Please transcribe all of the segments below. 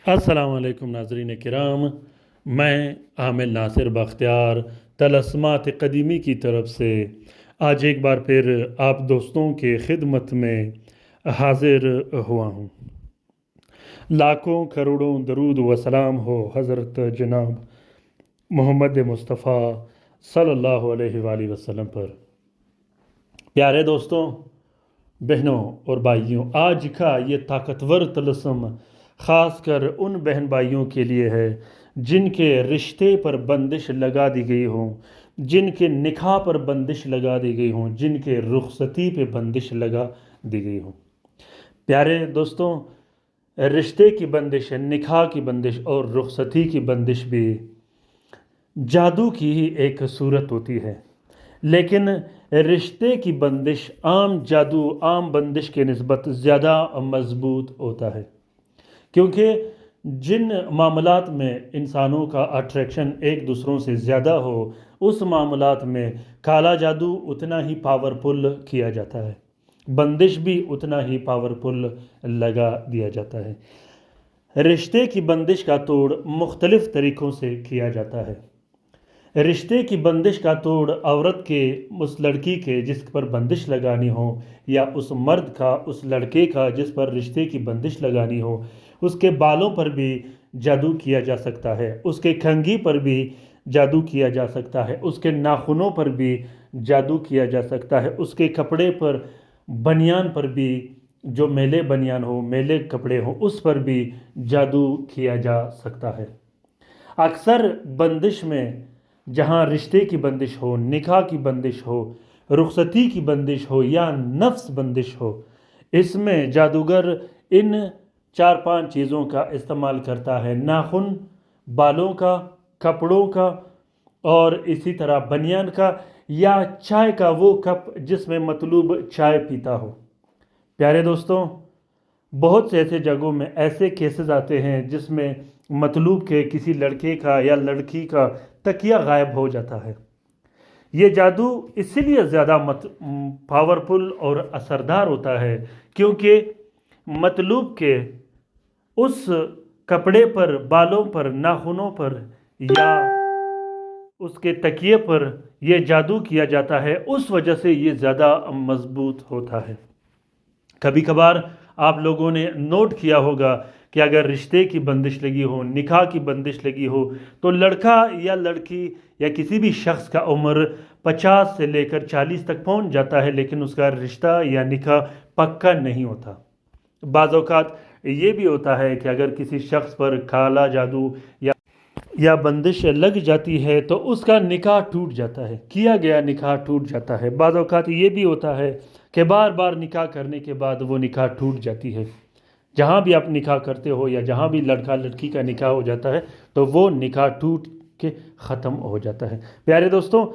السلام علیکم ناظرین کرام، میں عامر ناصر بختیار طلسمات قدیمی کی طرف سے آج ایک بار پھر آپ دوستوں کے خدمت میں حاضر ہوا ہوں۔ لاکھوں کروڑوں درود و سلام ہو حضرت جناب محمد مصطفیٰ صلی اللہ علیہ وآلہ وسلم پر۔ پیارے دوستوں، بہنوں اور بھائیوں، آج کا یہ طاقتور طلسم خاص کر ان بہن بھائیوں کے لیے ہے جن کے رشتے پر بندش لگا دی گئی ہوں، جن کے نکاح پر بندش لگا دی گئی ہوں، جن کے رخصتی پہ بندش لگا دی گئی ہوں۔ پیارے دوستوں، رشتے کی بندش، نکاح کی بندش اور رخصتی کی بندش بھی جادو کی ہی ایک صورت ہوتی ہے، لیکن رشتے کی بندش عام جادو، عام بندش کے نسبت زیادہ مضبوط ہوتا ہے، کیونکہ جن معاملات میں انسانوں کا اٹریکشن ایک دوسروں سے زیادہ ہو، اس معاملات میں کالا جادو اتنا ہی پاورفل کیا جاتا ہے، بندش بھی اتنا ہی پاورفل لگا دیا جاتا ہے۔ رشتے کی بندش کا توڑ مختلف طریقوں سے کیا جاتا ہے۔ رشتے کی بندش کا توڑ عورت کے، اس لڑکی کے جس پر بندش لگانی ہو، یا اس مرد کا، اس لڑکے کا جس پر رشتے کی بندش لگانی ہو، اس کے بالوں پر بھی جادو کیا جا سکتا ہے، اس کے کنگھی پر بھی جادو کیا جا سکتا ہے، اس کے ناخنوں پر بھی جادو کیا جا سکتا ہے، اس کے کپڑے پر، بنیان پر بھی، جو میلے بنیان ہو، میلے کپڑے ہوں، اس پر بھی جادو کیا جا سکتا ہے۔ اکثر بندش میں جہاں رشتے کی بندش ہو، نکاح کی بندش ہو، رخصتی کی بندش ہو یا نفس بندش ہو، اس میں جادوگر ان 4-5 چیزوں کا استعمال کرتا ہے: ناخن، بالوں کا، کپڑوں کا، اور اسی طرح بنیان کا، یا چائے کا وہ کپ جس میں مطلوب چائے پیتا ہو۔ پیارے دوستوں، بہت سے ایسے جگہوں میں ایسے کیسز آتے ہیں جس میں مطلوب کے کسی لڑکے کا یا لڑکی کا تکیہ غائب ہو جاتا ہے۔ یہ جادو اسی لیے زیادہ پاورفل اور اثردار ہوتا ہے کیونکہ مطلوب کے اس کپڑے پر، بالوں پر، ناخنوں پر یا اس کے تکیے پر یہ جادو کیا جاتا ہے، اس وجہ سے یہ زیادہ مضبوط ہوتا ہے۔ کبھی کبھار آپ لوگوں نے نوٹ کیا ہوگا کہ اگر رشتے کی بندش لگی ہو، نکاح کی بندش لگی ہو، تو لڑکا یا لڑکی یا کسی بھی شخص کا عمر 50 سے لے کر 40 تک پہنچ جاتا ہے، لیکن اس کا رشتہ یا نکاح پکا نہیں ہوتا۔ بعض اوقات یہ بھی ہوتا ہے کہ اگر کسی شخص پر کالا جادو یا بندش لگ جاتی ہے تو اس کا نکاح ٹوٹ جاتا ہے، کیا گیا نکاح ٹوٹ جاتا ہے۔ بعض اوقات یہ بھی ہوتا ہے کہ بار بار نکاح کرنے کے بعد وہ نکاح ٹوٹ جاتی ہے۔ جہاں بھی آپ نکاح کرتے ہو یا جہاں بھی لڑکا لڑکی کا نکاح ہو جاتا ہے تو وہ نکاح ٹوٹ کے ختم ہو جاتا ہے۔ پیارے دوستوں،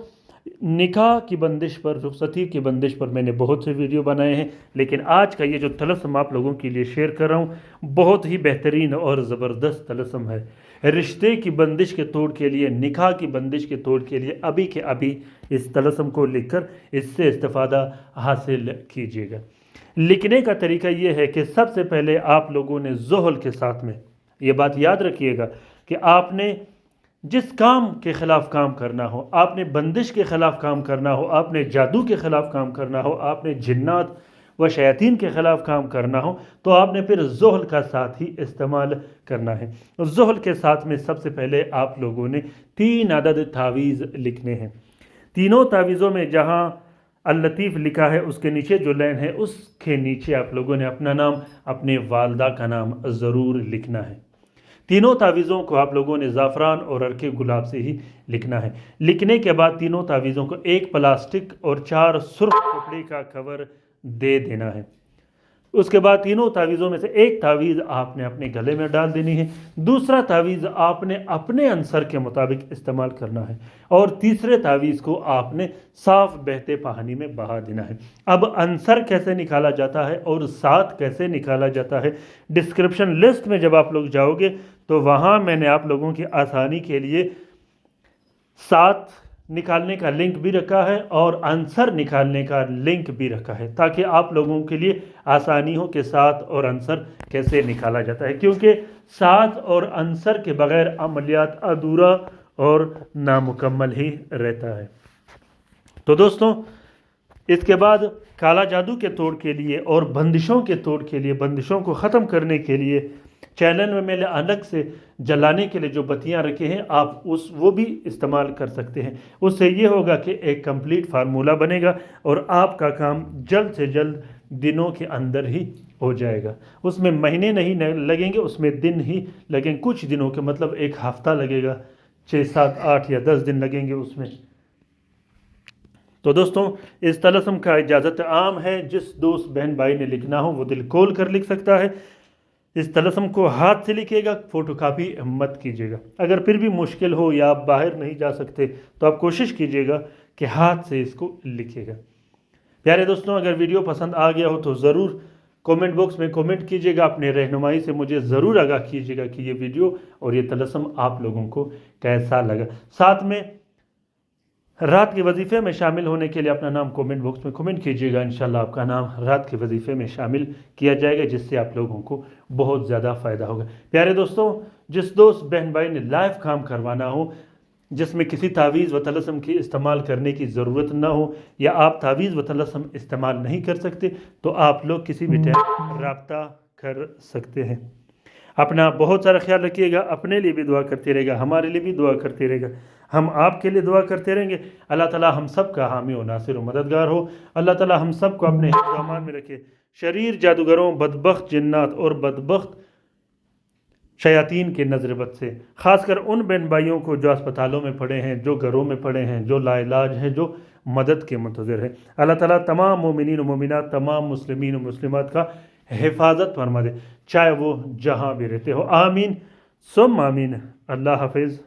نکاح کی بندش پر، رخصتی کی بندش پر میں نے بہت سے ویڈیو بنائے ہیں، لیکن آج کا یہ جو طلسم آپ لوگوں کے لیے شیئر کر رہا ہوں بہت ہی بہترین اور زبردست طلسم ہے۔ رشتے کی بندش کے توڑ کے لیے، نکاح کی بندش کے توڑ کے لیے ابھی کے ابھی اس طلسم کو لکھ کر اس سے استفادہ حاصل کیجیے گا۔ لکھنے کا طریقہ یہ ہے کہ سب سے پہلے آپ لوگوں نے زحل کے ساتھ میں یہ بات یاد رکھیے گا کہ آپ نے جس کام کے خلاف کام کرنا ہو، آپ نے بندش کے خلاف کام کرنا ہو، آپ نے جادو کے خلاف کام کرنا ہو، آپ نے جنات و شیاطین کے خلاف کام کرنا ہو، تو آپ نے پھر زحل کا ساتھ ہی استعمال کرنا ہے۔ زحل کے ساتھ میں سب سے پہلے آپ لوگوں نے 3 عدد تعویذ لکھنے ہیں۔ تینوں تعویذوں میں جہاں اللطیف لکھا ہے اس کے نیچے جو لائن ہے اس کے نیچے آپ لوگوں نے اپنا نام، اپنے والدہ کا نام ضرور لکھنا ہے۔ تینوں تعویذوں کو آپ لوگوں نے زعفران اور عرق گلاب سے ہی لکھنا ہے۔ لکھنے کے بعد تینوں تعویذوں کو ایک پلاسٹک اور 4 سرخ کپڑے کا کور دے دینا ہے۔ اس کے بعد تینوں تعویذوں میں سے ایک تعویذ آپ نے اپنے گلے میں ڈال دینی ہے، دوسرا تعویذ آپ نے اپنے عنصر کے مطابق استعمال کرنا ہے، اور تیسرے تعویذ کو آپ نے صاف بہتے پانی میں بہا دینا ہے۔ اب عنصر کیسے نکالا جاتا ہے اور ساتھ کیسے نکالا جاتا ہے، ڈسکرپشن لسٹ میں جب آپ لوگ جاؤ گے تو وہاں میں نے آپ لوگوں کی آسانی کے لیے 7 نکالنے کا لنک بھی رکھا ہے اور آنسر نکالنے کا لنک بھی رکھا ہے، تاکہ آپ لوگوں کے لیے آسانی ہو کہ ساتھ اور آنسر کیسے نکالا جاتا ہے، کیونکہ ساتھ اور آنسر کے بغیر عملیات ادھورا اور نامکمل ہی رہتا ہے۔ تو دوستوں، اس کے بعد کالا جادو کے توڑ کے لیے اور بندشوں کے توڑ کے لیے، بندشوں کو ختم کرنے کے لیے چینل میں میں نے الگ سے جلانے کے لیے جو بتیاں رکھے ہیں، آپ وہ بھی استعمال کر سکتے ہیں۔ اس سے یہ ہوگا کہ ایک کمپلیٹ فارمولہ بنے گا اور آپ کا کام جلد سے جلد دنوں کے اندر ہی ہو جائے گا۔ اس میں مہینے نہیں لگیں گے، اس میں دن ہی لگیں، کچھ دنوں کے مطلب ایک ہفتہ لگے گا، 6 7 8 یا 10 دن لگیں گے اس میں۔ تو دوستوں، اس طلسم کا اجازت عام ہے، جس دوست بہن بھائی نے لکھنا ہو وہ دل کھول کر لکھ سکتا ہے۔ اس طلسم کو ہاتھ سے لکھے گا، فوٹو کاپی مت کیجیے گا۔ اگر پھر بھی مشکل ہو یا آپ باہر نہیں جا سکتے تو آپ کوشش کیجیے گا کہ ہاتھ سے اس کو لکھے گا۔ پیارے دوستوں، اگر ویڈیو پسند آ گیا ہو تو ضرور کومنٹ باکس میں کومنٹ کیجیے گا، اپنے رہنمائی سے مجھے ضرور آگاہ کیجیے گا کہ یہ ویڈیو اور یہ طلسم آپ لوگوں کو کیسا لگا۔ ساتھ میں رات کے وظیفے میں شامل ہونے کے لیے اپنا نام کومنٹ باکس میں کومنٹ کیجیے گا، انشاءاللہ آپ کا نام رات کے وظیفے میں شامل کیا جائے گا، جس سے آپ لوگوں کو بہت زیادہ فائدہ ہوگا۔ پیارے دوستوں، جس دوست بہن بھائی نے لائیو کام کروانا ہو، جس میں کسی تعویذ و طلسم کی استعمال کرنے کی ضرورت نہ ہو، یا آپ تعویذ و طلسم استعمال نہیں کر سکتے، تو آپ لوگ کسی بھی ٹائم رابطہ کر سکتے ہیں۔ اپنا بہت سارا خیال رکھیے گا، اپنے لیے بھی دعا کرتے رہے گا، ہمارے لیے بھی دعا کرتے رہے گا، ہم آپ کے لیے دعا کرتے رہیں گے۔ اللہ تعالیٰ ہم سب کا حامی و ناصر و مددگار ہو۔ اللہ تعالیٰ ہم سب کو اپنے حفظ و امان میں رکھے، شریر جادوگروں، بدبخت جنات اور بدبخت شیاطین کے نظر بد سے، خاص کر ان بہن بھائیوں کو جو اسپتالوں میں پڑے ہیں، جو گھروں میں پڑے ہیں، جو لا علاج ہیں، جو مدد کے منتظر ہیں۔ اللہ تعالیٰ تمام مومنین و مومنات، تمام مسلمین و مسلمات کا حفاظت فرما دے، چاہے وہ جہاں بھی رہتے ہو۔ آمین ثم آمین۔ اللہ حافظ۔